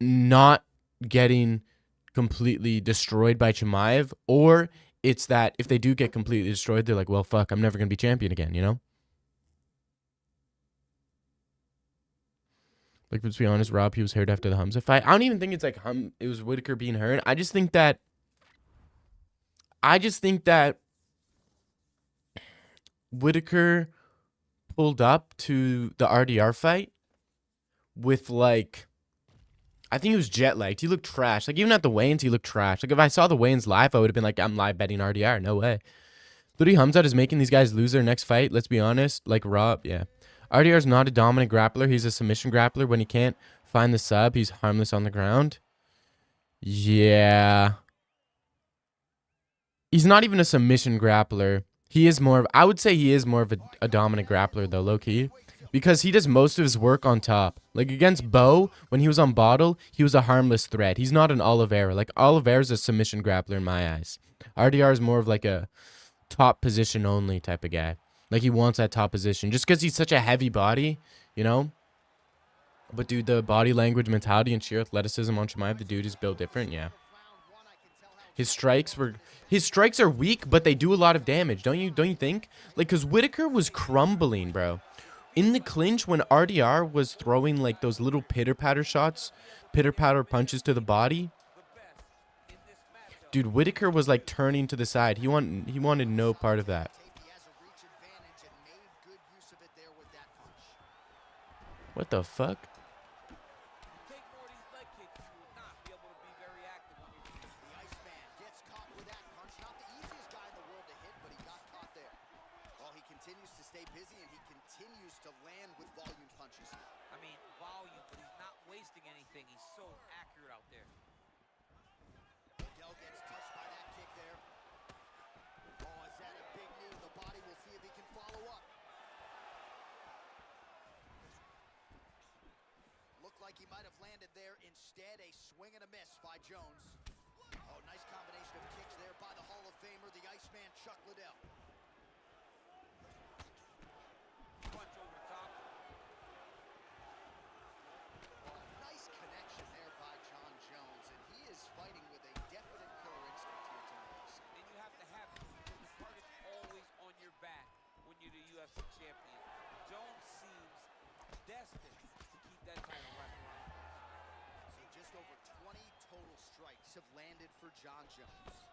not getting completely destroyed by Chimaev, or it's that if they do get completely destroyed, they're like, well, fuck, I'm never gonna be champion again, you know? Like, let's be honest, Rob, he was hurt after the Hamza fight. I don't even think it's like it was Whitaker being hurt. I just think that Whitaker pulled up to the RDR fight with like, I think he was jet lagged. He looked trash. Like, even at the weigh-ins, he looked trash. Like, if I saw the weigh-ins live, I would have been like, I'm live betting RDR. No way. Literally, Hamzat is making these guys lose their next fight. Let's be honest. Like, Rob, yeah. RDR is not a dominant grappler. He's a submission grappler. When he can't find the sub, he's harmless on the ground. Yeah. He's not even a submission grappler. He is more of, I would say he is more of a dominant grappler, though, low-key. Because he does most of his work on top. Like, against Bo, when he was on Bottle, he was a harmless threat. He's not an Oliveira. Like, Oliveira's a submission grappler in my eyes. RDR is more of like a top position only type of guy. Like, he wants that top position. Just because he's such a heavy body, you know? But, dude, the body language, mentality, and sheer athleticism on Chimaev, the dude is built different, yeah. His strikes are weak, but they do a lot of damage. Don't you think? Like, because Whitaker was crumbling, bro. In the clinch, when RDR was throwing, like, those little pitter-patter shots, pitter-patter punches to the body, dude, Whitaker was, like, turning to the side. He wanted no part of that. What the fuck? Continues to stay busy, and he continues to land with volume punches. I mean, volume, but he's not wasting anything. He's so accurate out there. Odell gets touched by that kick there. Oh, is that a big knee to the body? We'll see if he can follow up. Looked like he might have landed there. Instead, a swing and a miss by Jones. Oh, nice combination of kicks there by the Hall of Famer, the Iceman, Chuck Liddell. Punch over the top. Nice connection there by John Jones, and he is fighting with a definite killer instinct here tonight. And you have to have it. The target's always on your back when you're the UFC champion. Jones seems destined to keep that title right around. So just over 20 total strikes have landed for John Jones.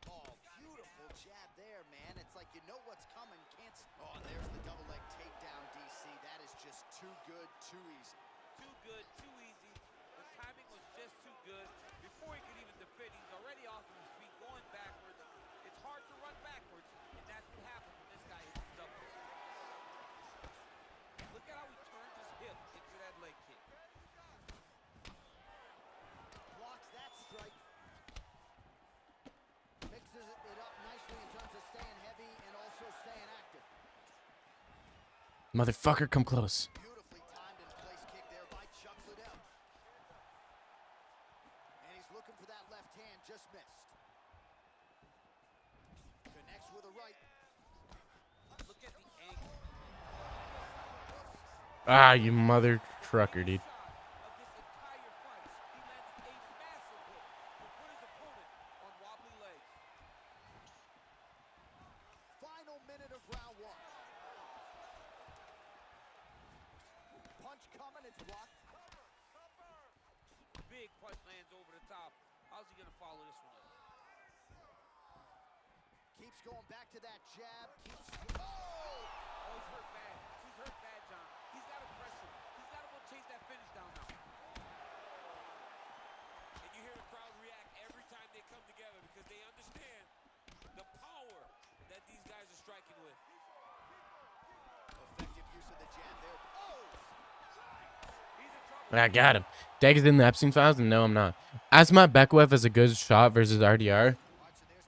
Oh, beautiful jab there, man. It's like you know what's coming. Can't. Oh, and there's the double leg takedown, DC. That is just too good, too easy. Too good, too easy. The timing was just too good. Before he could even defend, he's already off of his feet, going backwards. It's hard to run backwards, and that's what happens when this guy hits the double. Look at how he turns his hip into that leg kick. Blocks that strike. Mixes it up nicely in terms of staying heavy and also staying active. Motherfucker, come close. Beautifully timed and placed kick there by Chuck Liddell. And he's looking for that left hand, just missed. Connects with a right. Look at the angle. Ah, you mother trucker, dude. Of this entire fight, he landed a massive hook. end of round one. Punch coming, it's blocked. Big punch lands over the top. How's he gonna follow this one up? Keeps going back to that jab. Keeps. Oh! Oh, he's hurt bad. He's hurt bad, John. He's got to press him. He's got to go chase that finish down now. And you hear the crowd react every time they come together because they understand the power that these guys are striking with. Effective use of the jab there. Oh! He's in trouble. I got him. Dag is in the Epstein files, and no, I'm not. Asmat Bekayev has a good shot versus RDR.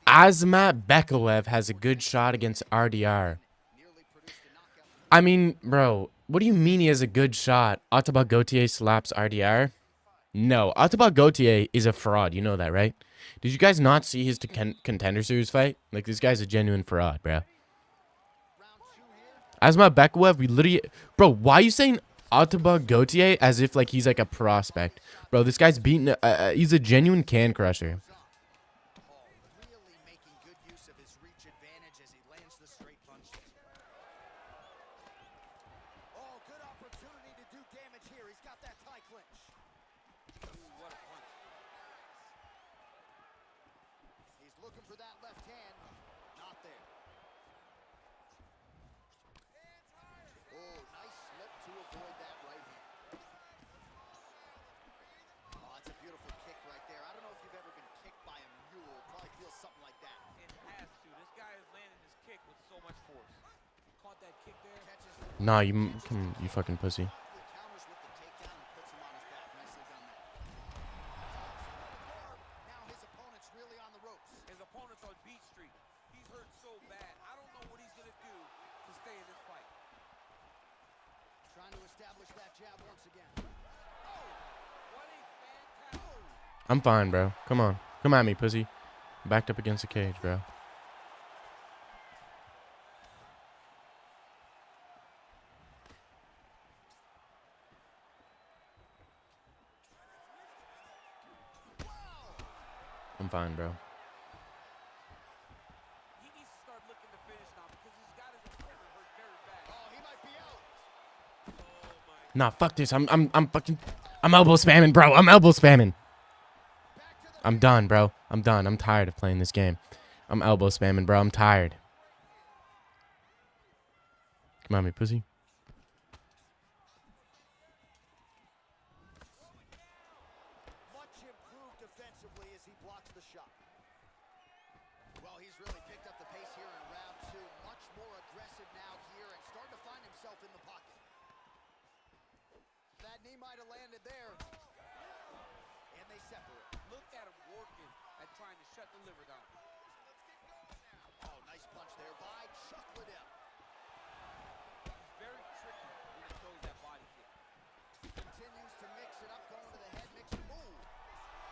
Asmat Bekayev has a good shot against RDR. I mean, bro, what do you mean he has a good shot? Atabak Gautier slaps RDR? No, Atabak Gautier is a fraud. You know that, right? Did you guys not see his contender series fight? Like, this guy's a genuine fraud, bro. Asmat Bekayev, we literally... Bro, why are you saying Atabak Gautier as if, like, he's, like, a prospect? Bro, this guy's beating... he's a genuine can crusher. Really making good use of his reach advantage as he lands the straight punches. Oh, good opportunity to do damage here. He's got that tie clinch. Ooh, what a punch. He's looking for that left hand. Not there. Oh, nice slip to avoid that right hand. Oh, that's a beautiful kick right there. I don't know if you've ever been kicked by a mule. Probably feels something like that. It has to. This guy is landing his kick with so much force. Caught that kick there. Catches Nah, you fucking pussy. counters with the takedown and puts him on his back. Nicely done there. Now his opponent's really on the ropes. His opponent's on Beat Street. He's hurt so bad. I don't know what he's going to do to stay in this fight. Trying to establish that jab once again. What a fantastic... I'm fine, bro. Come on. Come at me, pussy. Backed up against the cage, bro. I'm fine, bro. He needs to start looking to finish now because he's got his opponent hurt very bad. Oh, he might be out. Oh, my... Nah, fuck this. I'm elbow spamming, bro. I'm elbow spamming. I'm done, bro. I'm done. I'm tired of playing this game. I'm elbow spamming, bro. I'm tired. Come on, me pussy. Much improved defensively as he blocks the shot. Well, he's really picked up the pace here in round two. Much more aggressive now here and starting to find himself in the pocket. That knee might have landed there. And they separate. Look at him working at trying to shut the liver down. Oh, nice punch there by Chuck Liddell. He's very tricky when he throws that body kick. Continues to mix it up, going to the head, mix it. Ooh.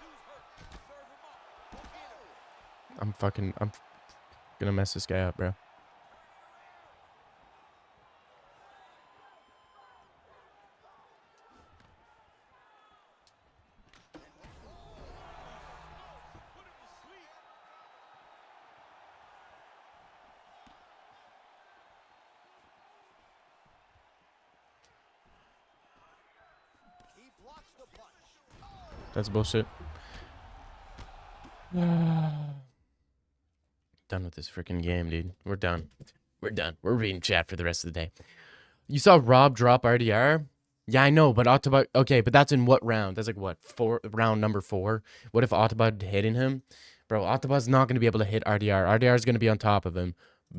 Dude's hurt. Serve him up. Go get him. I'm gonna mess this guy up, bro. Put him to sleep. He blocks the punch. Oh. That's bullshit. Done with this freaking game, dude. We're done. We're done. We're reading chat for the rest of the day. You saw Rob drop RDR? Yeah, I know, but Ottawa... Okay, but that's in what round? That's like, what, round number 4? What if Ottawa hitting him? Bro, Ottawa's not going to be able to hit RDR. RDR is going to be on top of him.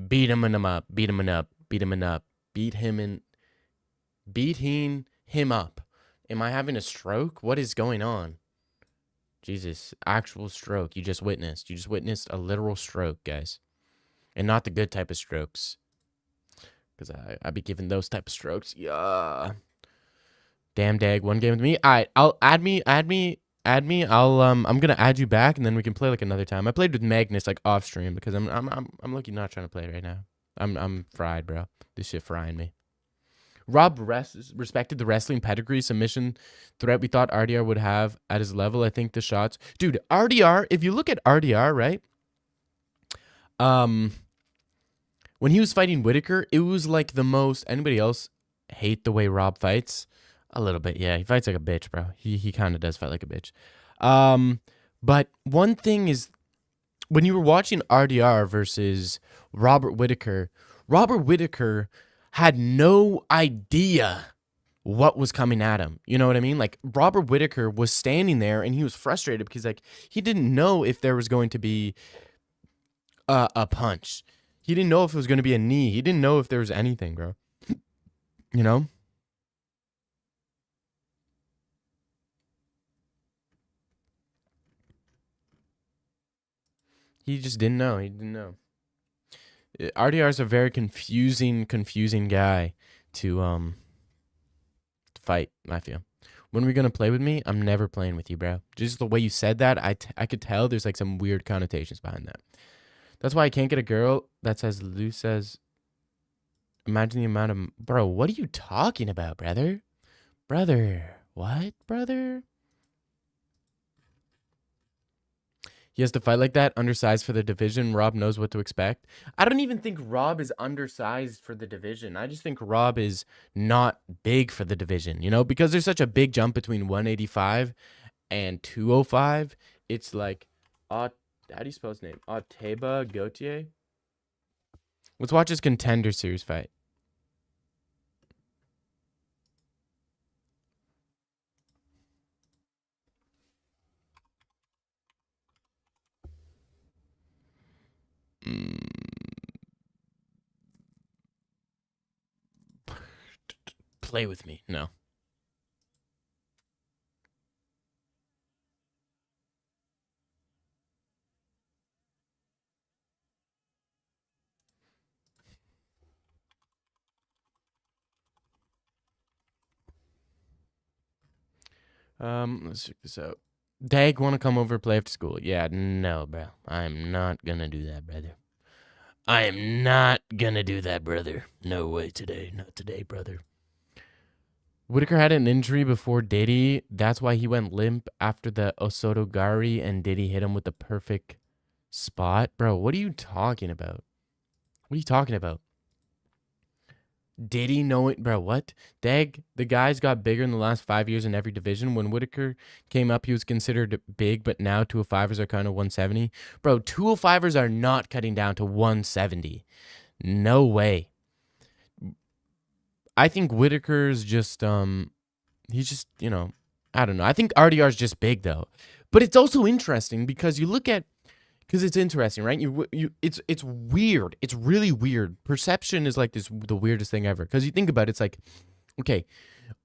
Beat him up. Beat him up. Beat him up. Beating him up. Am I having a stroke? What is going on? Jesus, actual stroke. You just witnessed. You just witnessed a literal stroke, guys. And not the good type of strokes. Because I be giving those type of strokes. Yeah. Damn dag, one game with me. Alright, I'll add me. I'm gonna add you back and then we can play like another time. I played with Magnus like off stream because I'm lucky not trying to play right now. I'm fried, bro. This shit frying me. Rob respected the wrestling pedigree submission threat we thought RDR would have at his level. I think the shots... Dude, RDR, if you look at RDR, right? When he was fighting Whitaker, it was like the most. Anybody else hate the way Rob fights? A little bit, yeah. He fights like a bitch, bro. He kind of does fight like a bitch. But one thing is, when you were watching RDR versus Robert Whitaker had no idea what was coming at him. You know what I mean? Like, Robert Whitaker was standing there and he was frustrated because, like, he didn't know if there was going to be a punch. He didn't know if it was going to be a knee. He didn't know if there was anything, bro. You know? He just didn't know. He didn't know. RDR is a very confusing guy to fight, I feel. When are we going to play with me? I'm never playing with you, bro. Just the way you said that, I could tell there's like some weird connotations behind that. That's why I can't get a girl that's as loose as... Imagine the amount of... Bro, what are you talking about, brother? Brother. What, brother? He has to fight like that, undersized for the division. Rob knows what to expect. I don't even think Rob is undersized for the division. I just think Rob is not big for the division, you know? Because there's such a big jump between 185 and 205. It's like... how do you spell his name? Oteba Gautier? Let's watch his Contender Series fight. Play with me. No. Let's check this out. Dag, want to come over play after school? Yeah, no, bro. I'm not gonna do that, brother. I am not gonna do that, brother. No way today. Not today, brother. Whitaker had an injury before Diddy. That's why he went limp after the Osotogari, and Diddy hit him with the perfect spot. Bro, what are you talking about? What are you talking about? Did he know it? Bro, what? Dag, the guy's got bigger in the last 5 years in every division. When Whitaker came up, he was considered big, but now 205ers are kind of 170. Bro, 205ers are not cutting down to 170. No way. I think Whitaker's just, he's just, you know, I don't know. I think RDR's just big, though. But it's also interesting because you look at, because it's interesting, right? It's weird. It's really weird. Perception is like the weirdest thing ever. Because you think about it, it's like, okay,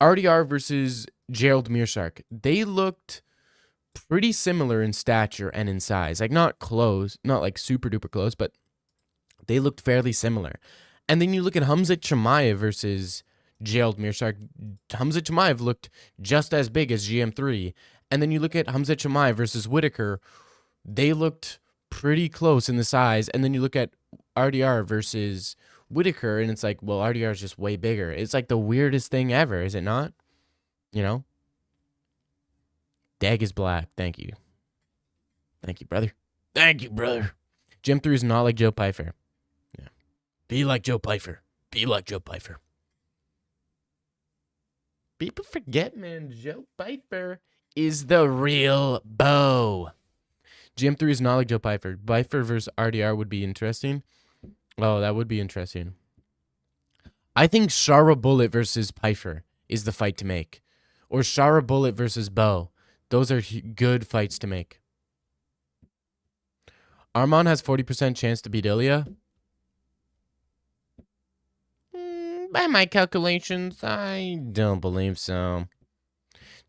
RDR versus Gerald Meerschaert. They looked pretty similar in stature and in size. Like, not close, not like super duper close, but they looked fairly similar. And then you look at Khamzat Chimaev versus Gerald Meerschaert. Khamzat Chimaev looked just as big as GM3. And then you look at Khamzat Chimaev versus Whitaker. They looked pretty close in the size. And then you look at RDR versus Whitaker, and it's like, well, RDR is just way bigger. It's like the weirdest thing ever, is it not? You know? Dag is black. Thank you. Thank you, brother. Thank you, brother. Jim 3 is not like Joe Pyfer. Yeah. Be like Joe Pyfer. Be like Joe Pyfer. People forget, man. Joe Pyfer is the real Bo. GM3 is not like Joe Pyfer. Pyfer versus RDR would be interesting. Oh, that would be interesting. I think Shara Bullet versus Pyfer is the fight to make. Or Shara Bullet versus Bo. Those are good fights to make. Arman has 40% chance to beat Ilya. By my calculations, I don't believe so.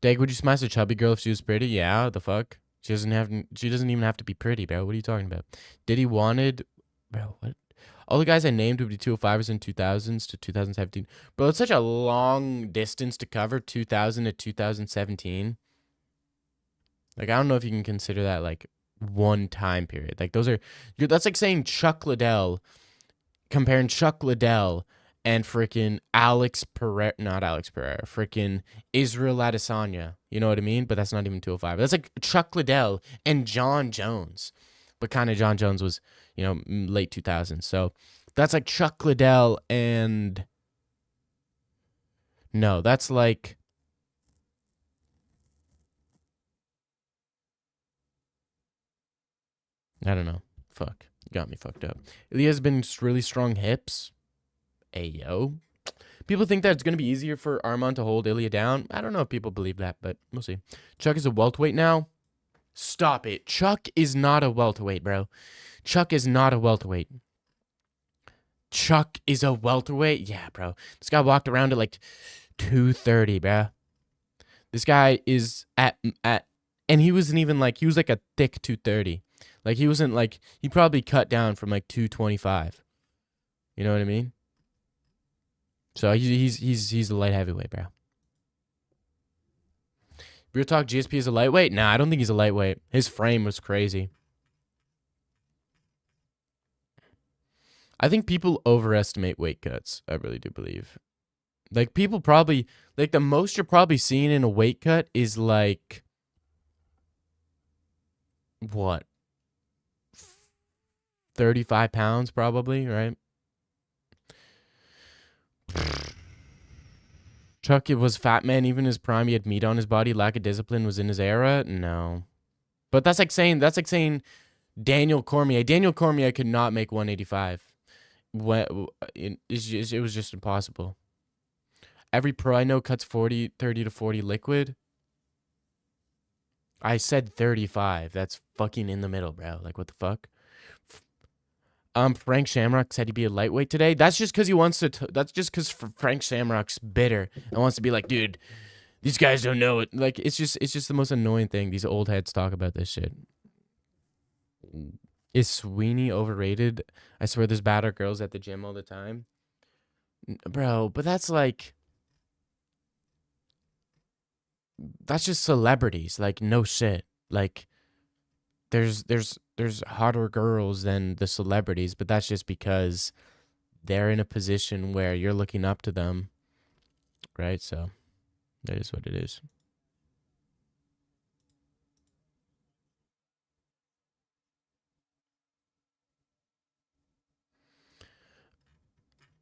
Dag, would you smash a chubby girl if she was pretty? Yeah, the fuck? She doesn't even have to be pretty, bro. What are you talking about? Did he wanted... Bro, what? All the guys I named would be 205s in 2000s to 2017. Bro, it's such a long distance to cover, 2000 to 2017. Like, I don't know if you can consider that, like, one time period. Like, that's like saying Chuck Liddell, comparing Chuck Liddell and freaking Alex Pereira, not Alex Pereira, freaking Israel Adesanya. You know what I mean? But that's not even 205. That's like Chuck Liddell and John Jones. But kind of John Jones was, you know, late 2000s. So That's like Chuck Liddell and... No, that's like... I don't know. Fuck. You got me fucked up. Ilya's been really strong hips. Ayo. People think that it's going to be easier for Arman to hold Ilya down. I don't know if people believe that, but we'll see. Chuck is a welterweight now. Stop it. Chuck is not a welterweight, bro. Chuck is not a welterweight. Chuck is a welterweight? Yeah, bro. This guy walked around at like 230, bro. This guy is at and he wasn't even like, he was like a thick 230. Like he wasn't like, he probably cut down from like 225. You know what I mean? So he's a light heavyweight, bro. Real talk, GSP is a lightweight? Nah, I don't think he's a lightweight. His frame was crazy. I think people overestimate weight cuts. I really do believe. Like people probably, like the most you're probably seeing in a weight cut is like, what? 35 pounds probably, right? Chuck, it was fat man, even his prime, he had meat on his body, lack of discipline was in his era? No. But that's like saying Daniel Cormier. Daniel Cormier could not make 185. It was just impossible. Every pro I know cuts 30 to 40 liquid. I said 35. That's fucking in the middle, bro. Like, what the fuck? Frank Shamrock said he'd be a lightweight today. That's just because he wants to. That's just because Frank Shamrock's bitter and wants to be like, dude, these guys don't know it. Like, it's just the most annoying thing. These old heads talk about this shit. Is Sweeney overrated? I swear there's badder girls at the gym all the time. Bro, but that's like... That's just celebrities. Like, no shit. Like, there's hotter girls than the celebrities, but that's just because they're in a position where you're looking up to them. Right? So, that is what it is.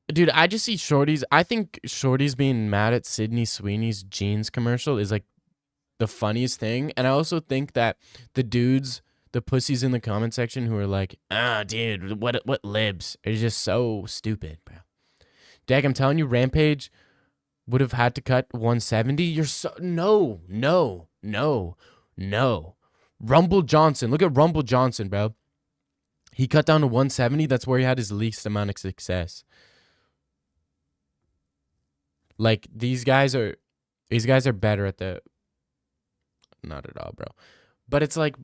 Dude, I just see Shorty's. I think Shorty's being mad at Sydney Sweeney's jeans commercial is like the funniest thing. And I also think that the dudes, the pussies in the comment section who are like, dude, what libs, are just so stupid, bro. Dag, I'm telling you, Rampage would have had to cut 170. You're so... No. Rumble Johnson. Look at Rumble Johnson, bro. He cut down to 170. That's where he had his least amount of success. Like, these guys are better at the... Not at all, bro. But it's like,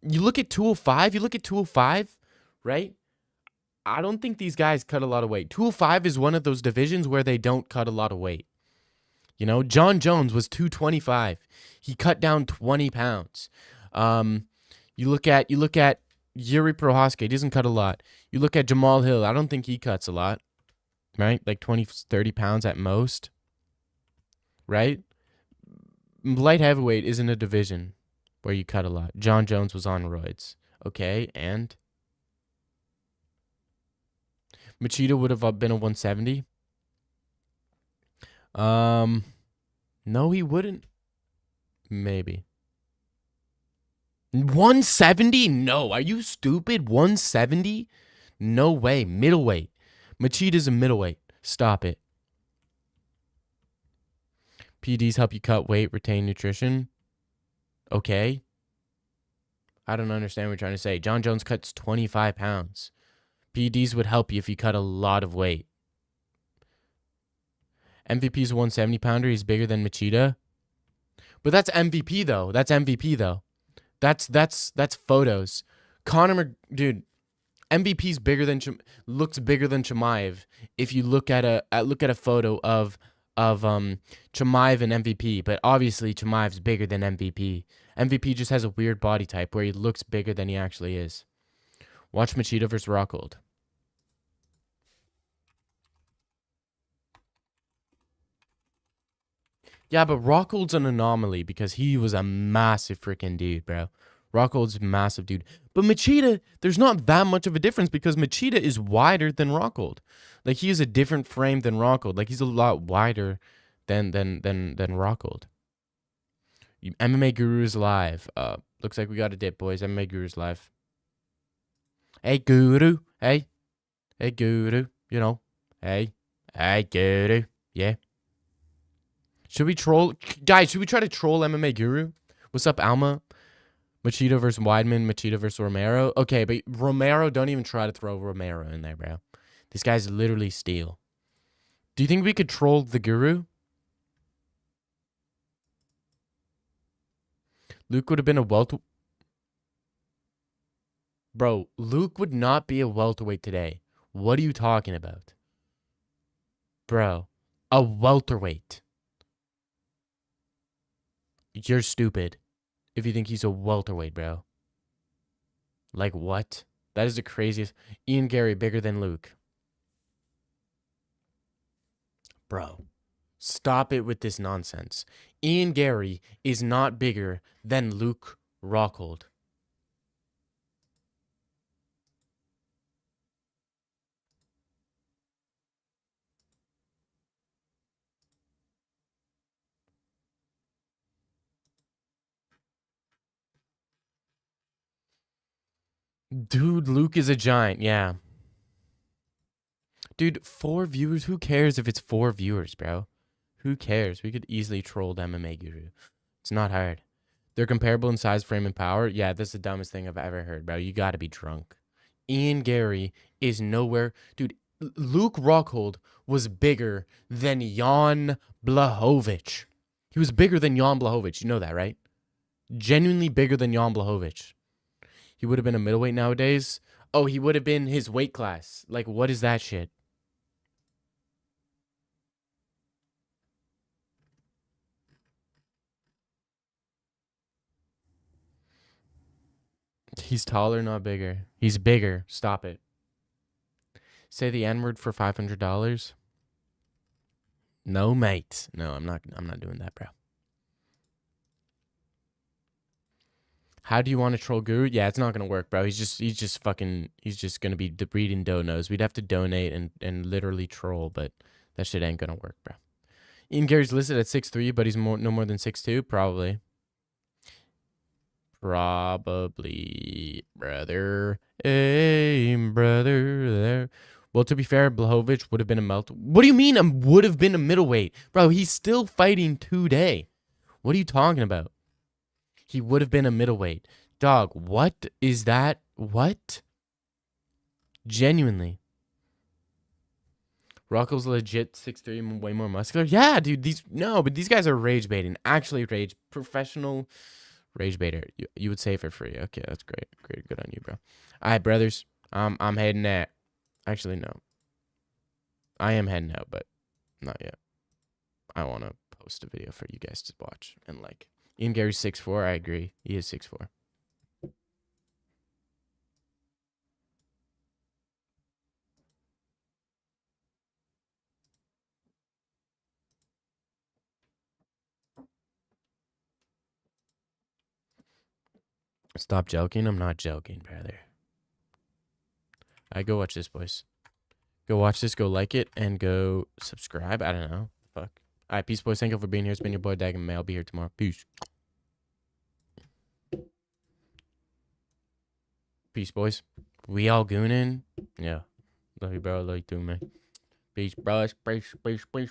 you look at 205, right? I don't think these guys cut a lot of weight. 205 is one of those divisions where they don't cut a lot of weight. You know, John Jones was 225. He cut down 20 pounds. You look at Yuri Prohaska, he doesn't cut a lot. You look at Jamal Hill, I don't think he cuts a lot. Right? Like 20, 30 pounds at most. Right? Light heavyweight isn't a division where you cut a lot. John Jones was on roids. Okay, and Machida would have been a 170. No, he wouldn't. Maybe. 170? No, are you stupid? 170? No way. Middleweight. Machida's a middleweight. Stop it. PDs help you cut weight, retain nutrition. Okay. I don't understand what you're trying to say. John Jones cuts 25 pounds. PDs would help you if you cut a lot of weight. MVP's a 170 pounder. He's bigger than Machida. But that's MVP though. That's photos. Dude, MVP's bigger than looks bigger than Chimaev if you look at a photo of Chimaev and MVP, but obviously Chimaev's bigger than MVP. MVP just has a weird body type where he looks bigger than he actually is. Watch Machida versus Rockhold. Yeah, but Rockhold's an anomaly because he was a massive freaking dude, bro. Rockhold's a massive dude. But Machida, there's not that much of a difference because Machida is wider than Rockhold. Like he has a different frame than Rockhold. Like he's a lot wider than Rockhold. MMA Guru's live. Looks like we got a dip, boys. MMA Guru's live. Hey Guru. Hey. Hey Guru. You know. Hey. Hey Guru. Yeah. Should we troll guys, should we try to troll MMA Guru? What's up, Alma? Machida versus Weidman, Machida versus Romero. Okay, but Romero, don't even try to throw Romero in there, bro. This guy's literally steel. Do you think we could troll the Guru? Luke would have been a welterweight. Bro, Luke would not be a welterweight today. What are you talking about? Bro, a welterweight. You're stupid if you think he's a welterweight, bro. Like what? That is the craziest. Ian Gary bigger than Luke. Bro, stop it with this nonsense. Ian Gary is not bigger than Luke Rockhold. Dude, Luke is a giant, yeah. Dude, 4 viewers? Who cares if it's 4 viewers, bro? Who cares? We could easily troll the MMA Guru. It's not hard. They're comparable in size, frame, and power. Yeah, that's the dumbest thing I've ever heard, bro. You gotta be drunk. Ian Gary is nowhere. Dude, Luke Rockhold was bigger than Jan Blachowicz. He was bigger than Jan Blachowicz. You know that, right? Genuinely bigger than Jan Blachowicz. He would have been a middleweight nowadays. Oh, he would have been his weight class. Like, what is that shit? He's taller, not bigger. He's bigger. Stop it. Say the N-word for $500. No, mate. No, I'm not doing that, bro. How do you want to troll Guru? Yeah, it's not gonna work, bro. He's just gonna be breeding donos. We'd have to donate and literally troll, but that shit ain't gonna work, bro. Ian Gary's listed at 6'3", but he's no more than 6'2", probably. Probably, brother. Hey, brother, there. Well, to be fair, Blachowicz would have been a melt. What do you mean would have been a middleweight? Bro, he's still fighting today. What are you talking about? He would have been a middleweight. Dog, what is that? What? Genuinely. Rocco's legit 6'3", way more muscular. Yeah, dude, but these guys are rage baiting. Actually professional rage baiter. You would say for free. Okay, that's great. Great, good on you, bro. All right, brothers. I'm heading out. Actually, no. I am heading out, but not yet. I want to post a video for you guys to watch and like. Ian Gary's 6'4". I agree. He is 6'4". Stop joking. I'm not joking, brother. Go watch this, boys. Go watch this. Go like it and go subscribe. I don't know. Fuck. All right, peace, boys. Thank you for being here. It's been your boy Dag and May. I'll be here tomorrow. Peace. Peace, boys. We all gooning. Yeah. Love you, bro. Love you too, man. Peace, bros. Peace, peace, peace.